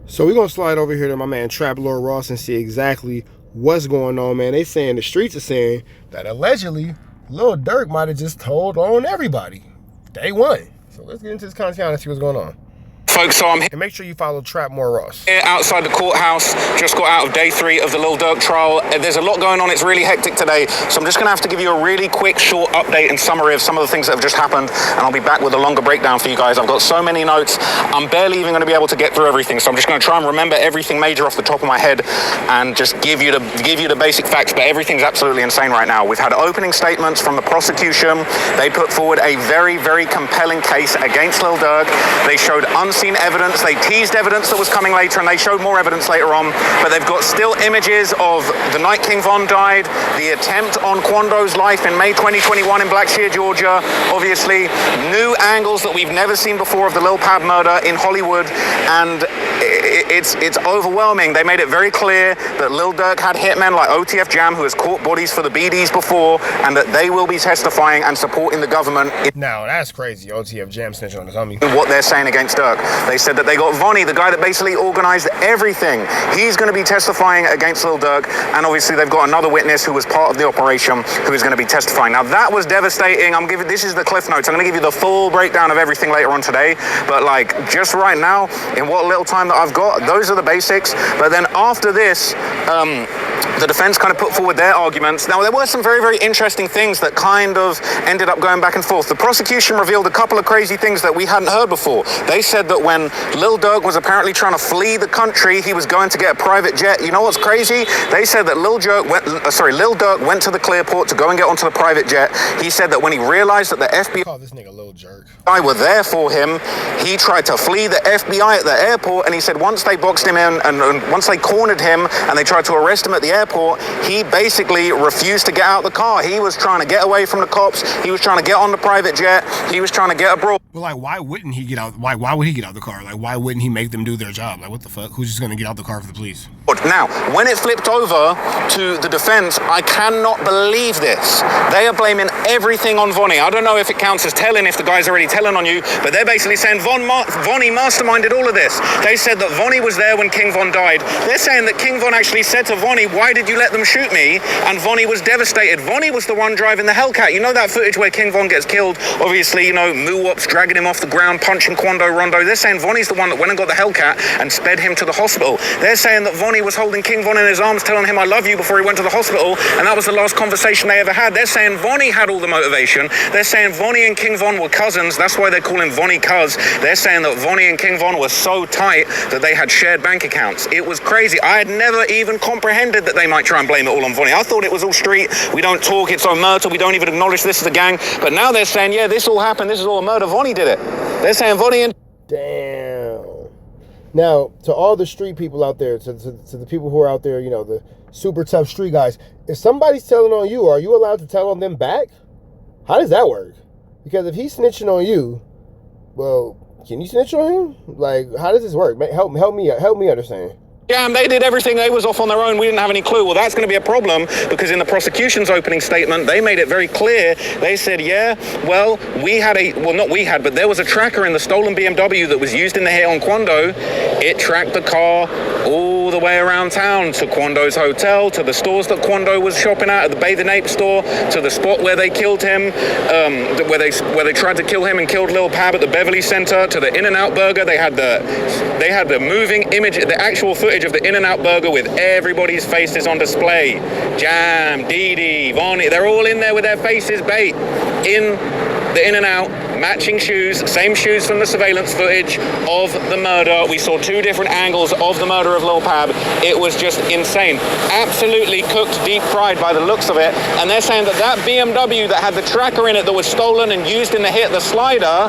So we're gonna slide over here to my man Trap Lord Ross and see exactly what's going on, man. They saying, the streets are saying that allegedly Lil Durk might have just told on everybody day one. So let's get into this content and see what's going on. Folks, so I'm here. And make sure you follow Trap More Ross. Here outside the courthouse, just got out of day 3 of the Lil Durk trial. There's a lot going on, it's really hectic today, so I'm just gonna have to give you a really quick, short update and summary of some of the things that have just happened, and I'll be back with a longer breakdown for you guys. I've got so many notes, I'm barely even gonna be able to get through everything, so I'm just gonna try and remember everything major off the top of my head and just give you the basic facts, but everything's absolutely insane right now. We've had opening statements from the prosecution. They put forward a very, very compelling case against Lil Durk. They showed unseen evidence, they teased evidence that was coming later, and they showed more evidence later on, but they've got still images of the night King Von died, the attempt on Quando's life in May 2021 in Blackshear, Georgia, obviously new angles that we've never seen before of the Lil Pab murder in Hollywood, and it's overwhelming. They made it very clear that Lil Durk had hitmen like OTF Jam, who has caught bodies for the BDs before, and that they will be testifying and supporting the government. Now that's crazy, OTF Jam snitching on his homie. What they're saying against Durk. They said that they got Vonyie, the guy that basically organized everything. He's going to be testifying against Lil Durk, and obviously they've got another witness who was part of the operation who is going to be testifying. Now that was devastating. This is the cliff notes. I'm going to give you the full breakdown of everything later on today, but like just right now, in what little time that I've got, those are the basics. But then after this, the defense kind of put forward their arguments. Now, there were some very, very interesting things that kind of ended up going back and forth. The prosecution revealed a couple of crazy things that we hadn't heard before. They said that when Lil Durk was apparently trying to flee the country, he was going to get a private jet. You know what's crazy? They said that Lil Durk went to the Clearport to go and get onto the private jet. He said that when he realized that the FBI Call this nigga Lil Jerk. were there for him, he tried to flee the FBI at the airport, and he said once they boxed him in and once they cornered him and they tried to arrest him at the airport, he basically refused to get out of the car. He was trying to get away from the cops. He was trying to get on the private jet. He was trying to get abroad. Well, like, why wouldn't he get out? Why would he get out of the car? Like, why wouldn't he make them do their job? Like, what the fuck? Who's just gonna get out the car for the police? Now, when it flipped over to the defense, I cannot believe this. They are blaming everything on Vonyie. I don't know if it counts as telling, if the guy's already telling on you, but they're basically saying Vonyie masterminded all of this. They said that Vonyie was there when King Von died. They're saying that King Von actually said to Vonyie, why did you let them shoot me? And Vonyie was devastated. Vonyie was the one driving the Hellcat. You know that footage where King Von gets killed? Obviously, you know, Muwop's dragging him off the ground, punching Quando Rondo. They're saying Vonnie's the one that went and got the Hellcat and sped him to the hospital. They're saying that Vonyie was holding King Von in his arms, telling him I love you before he went to the hospital, and that was the last conversation they ever had. They're saying Vonyie had all the motivation. They're saying Vonyie and King Von were cousins. That's why they're calling Vonyie cuz. They're saying that Vonyie and King Von were so tight that they had shared bank accounts. It was crazy. I had never even comprehended that they might try and blame it all on Vonyie. I thought it was all street. We don't talk. It's all murder. We don't even acknowledge this is a gang. But now they're saying, yeah, this all happened. This is all a murder. Vonyie did it. They're saying Vonyie and... Damn. Now, to all the street people out there, to the people who are out there, you know, the super tough street guys, if somebody's telling on you, are you allowed to tell on them back? How does that work? Because if he's snitching on you, well, can you snitch on him? Like, how does this work? Help me understand. Yeah, they did everything. They was off on their own. We didn't have any clue. Well, that's going to be a problem because in the prosecution's opening statement, they made it very clear. They said, yeah, well, but there was a tracker in the stolen BMW that was used in the hit on Quando. It tracked the car all the way around town to Quando's hotel, to the stores that Quando was shopping at the Bathe and Ape store, to the spot where they killed him, where they tried to kill him and killed Lil Pab at the Beverly Center, to the In-N-Out Burger. They had the moving image, the actual footage of the In-N-Out Burger with everybody's faces on display. Jam, Dee, Vonyie, they're all in there with their faces bait in the In-N-Out, matching shoes, same shoes from the surveillance footage of the murder. We saw 2 different angles of the murder of Lil Pab. It was just insane. Absolutely cooked, deep fried by the looks of it. And they're saying that BMW that had the tracker in it that was stolen and used in the hit, the slider,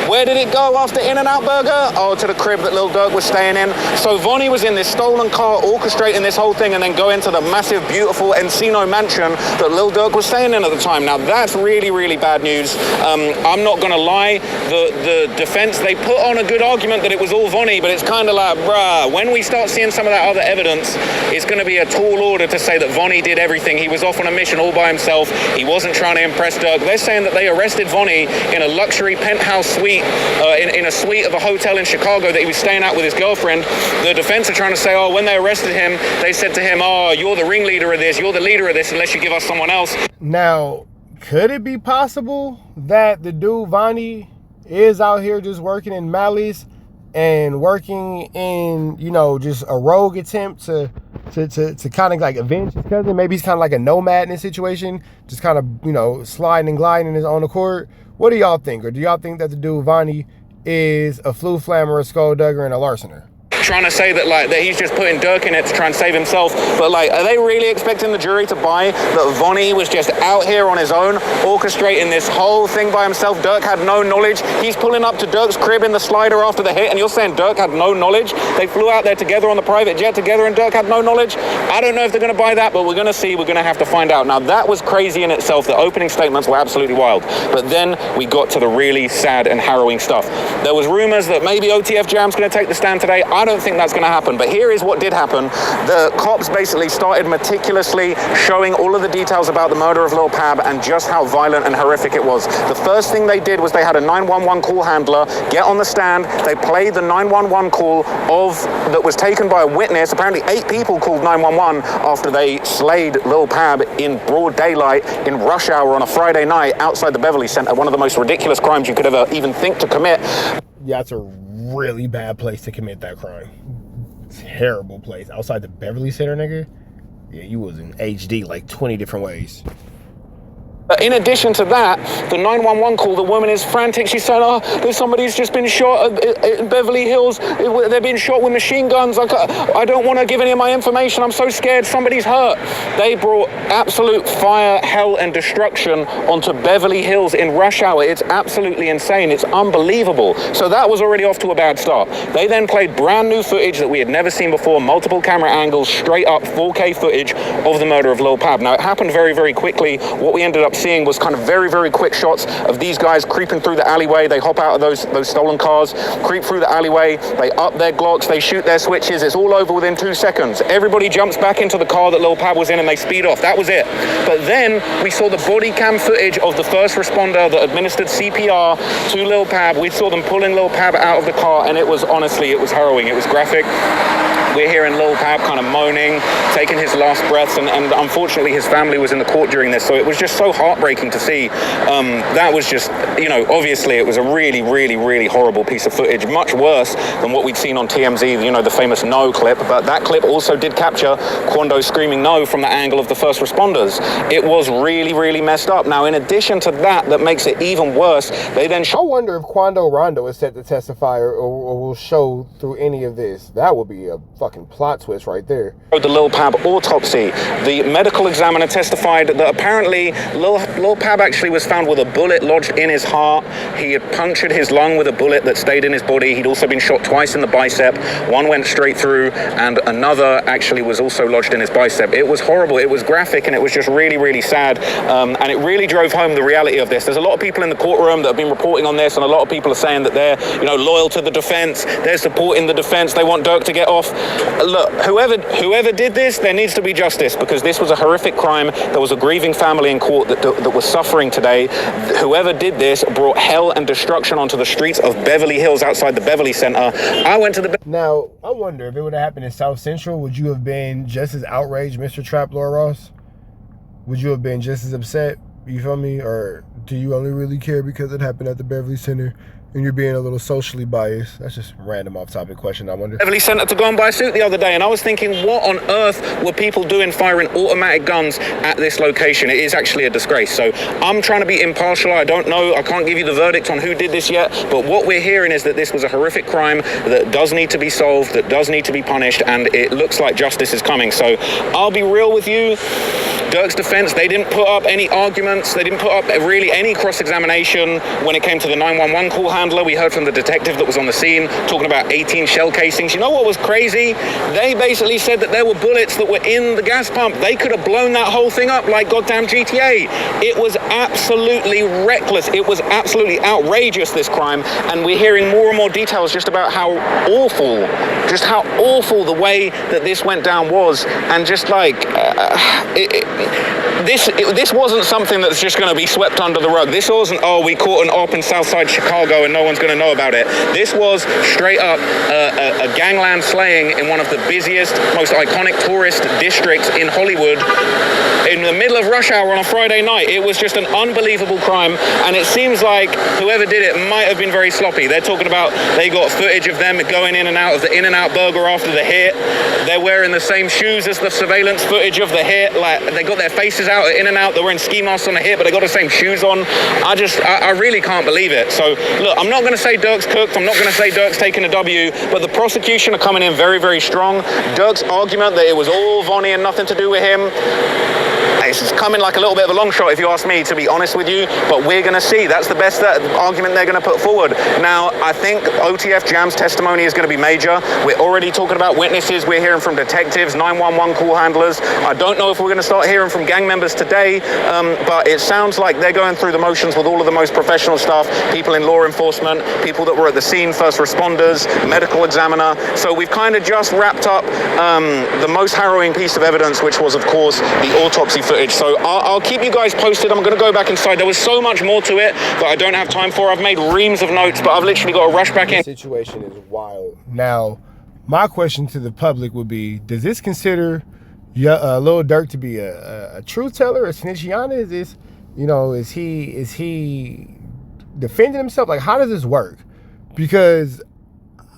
where did it go after In-N-Out Burger? Oh, to the crib that Lil Durk was staying in. So Vonyie was in this stolen car orchestrating this whole thing and then go into the massive, beautiful Encino mansion that Lil Durk was staying in at the time. Now, that's really, really bad news. I'm not going to lie. The defense, they put on a good argument that it was all Vonyie, but it's kind of like, bruh, when we start seeing some of that other evidence, it's going to be a tall order to say that Vonyie did everything. He was off on a mission all by himself. He wasn't trying to impress Durk. They're saying that they arrested Vonyie in a luxury penthouse suite in a suite of a hotel in Chicago that he was staying at with his girlfriend. The defense are trying to say, oh, when they arrested him, they said to him, oh, you're the ringleader of this, you're the leader of this, unless you give us someone else. Now, could it be possible that the dude Vonyie is out here just working in Mally's and working in, you know, just a rogue attempt to kind of like avenge his cousin? Maybe he's kind of like a nomad in this situation, just kind of, you know, sliding and gliding in his own accord. What do y'all think? Or do y'all think that the dude Vonyie is a flu flammer, a skulldugger, and a larcener? Trying to say that that he's just putting Durk in it to try and save himself, but are they really expecting the jury to buy that Vonyie was just out here on his own orchestrating this whole thing by himself? Durk had no knowledge. He's pulling up to Durk's crib in the slider after the hit, and you're saying Durk had no knowledge? They flew out there together on the private jet together and Durk had no knowledge? I don't know if they're going to buy that, but we're going to see. We're going to have to find out. Now, that was crazy in itself. The opening statements were absolutely wild, but then we got to the really sad and harrowing stuff. There was rumors that maybe OTF Jam's going to take the stand today. I don't think that's going to happen, but here is what did happen. The cops basically started meticulously showing all of the details about the murder of Lil Pab and just how violent and horrific it was. The first thing they did was they had a 911 call handler get on the stand. They played the 911 call that was taken by a witness. Apparently 8 people called 911 after they slayed Lil Pab in broad daylight in rush hour on a Friday night outside the Beverly Center, one of the most ridiculous crimes you could ever even think to commit. Yeah, it's a really bad place to commit that crime. Terrible place. Outside the Beverly Center, nigga. Yeah, you was in HD like 20 different ways. In addition to that, the 911 call, the woman is frantic. She's saying, oh, there's somebody's just been shot in Beverly Hills. They're being shot with machine guns. I don't want to give any of my information. I'm so scared. Somebody's hurt. They brought absolute fire, hell, and destruction onto Beverly Hills in rush hour. It's absolutely insane. It's unbelievable. So that was already off to a bad start. They then played brand new footage that we had never seen before, multiple camera angles, straight up 4K footage of the murder of Lil Pab. Now, it happened very, very quickly. What we ended up seeing was kind of very, very quick shots of these guys creeping through the alleyway. They hop out of those stolen cars, creep through the alleyway, they up their Glocks, they shoot their switches. It's all over within 2 seconds. Everybody jumps back into the car that Lil Pab was in and they speed off. That was it. But then we saw the body cam footage of the first responder that administered CPR to Lil Pab. We saw them pulling Lil Pab out of the car, and it was harrowing. It was graphic. We're hearing Lil Pab kind of moaning, taking his last breaths, and unfortunately his family was in the court during this, so it was just so heartbreaking to see. That was just, you know, obviously it was a really, really, really horrible piece of footage, much worse than what we'd seen on TMZ, you know, the famous No clip, but that clip also did capture Quando screaming no from the angle of the first responders. It was really, really messed up. Now, in addition to that makes it even worse, they then I wonder if Quando Rondo is set to testify or will show through any of this. That would be a fucking plot twist right there. The Lil Pab autopsy. The medical examiner testified that apparently Lil Pab actually was found with a bullet lodged in his heart. He had punctured his lung with a bullet that stayed in his body. He'd also been shot twice in the bicep. One went straight through, and another actually was also lodged in his bicep. It was horrible. It was graphic, and it was just really, really sad. And it really drove home the reality of this. There's a lot of people in the courtroom that have been reporting on this, and a lot of people are saying that they're, you know, loyal to the defense. They're supporting the defense. They want Durk to get off. Look, whoever did this, there needs to be justice, because this was a horrific crime. There was a grieving family in court that was suffering today. Whoever did this brought hell and destruction onto the streets of Beverly Hills outside the Beverly Center. I went to the... Now, I wonder if it would have happened in South Central, would you have been just as outraged, Mr. Trap Lord Ross? Would you have been just as upset? You feel me? Or do you only really care because it happened at the Beverly Center and you're being a little socially biased? That's just a random off-topic question, I wonder. Beverly Center to go and buy a suit the other day, and I was thinking, what on earth were people doing firing automatic guns at this location? It is actually a disgrace. So I'm trying to be impartial. I don't know. I can't give you the verdict on who did this yet, but what we're hearing is that this was a horrific crime that does need to be solved, that does need to be punished, and it looks like justice is coming. So I'll be real with you. Durk's defense, they didn't put up any arguments. They didn't put up really any cross-examination when it came to the 911 call handler. We heard from the detective that was on the scene talking about 18 shell casings. You know what was crazy? They basically said that there were bullets that were in the gas pump. They could have blown that whole thing up like goddamn GTA. It was absolutely reckless. It was absolutely outrageous, this crime. And we're hearing more and more details just about how awful just how awful the way that this went down was, and just like this wasn't something that's just going to be swept under the rug. This wasn't, oh, we caught an op in Southside Chicago and no one's going to know about it. This was straight up a gangland slaying in one of the busiest, most iconic tourist districts in Hollywood in the middle of rush hour on a Friday night. It was just an unbelievable crime, and it seems like whoever did it might have been very sloppy. They're talking about they got footage of them going in and out of the In-N-Out burger after the hit. They're wearing the same shoes as the surveillance footage of the hit. Like, they got their faces out at In-N-Out. They're wearing ski masks on the hit, but they got the same shoes on. I really can't believe it. So look, I'm not going to say Durk's cooked. I'm not going to say Durk's taking a W, but the prosecution are coming in very, very strong. Durk's argument that it was all Vonyie and nothing to do with him, it's coming like a little bit of a long shot, if you ask me, to be honest with you, but we're going to see. That's the best argument they're going to put forward. Now, I think OTF Jam's testimony is going to be major. We're already talking about witnesses. We're hearing from detectives, 911 call handlers. I don't know if we're going to start hearing from gang members today, but it sounds like they're going through the motions with all of the most professional stuff, people in law enforcement, people that were at the scene, first responders, medical examiner. So we've kind of just wrapped up the most harrowing piece of evidence, which was, of course, the autopsy footage. So I'll keep you guys posted. I'm going to go back inside. There was so much more to it that I don't have time for. I've made reams of notes, but I've literally got to rush back in. The situation is wild. Now, my question to the public would be, does this consider Lil Durk to be a truth teller, a snitchiana? Is he defending himself? Like, how does this work? Because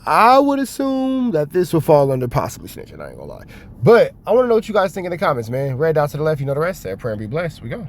I would assume that this will fall under possibly snitching, I ain't gonna lie. But I want to know what you guys think in the comments, man. Red dot to the left, you know the rest. Say a prayer and be blessed. We go.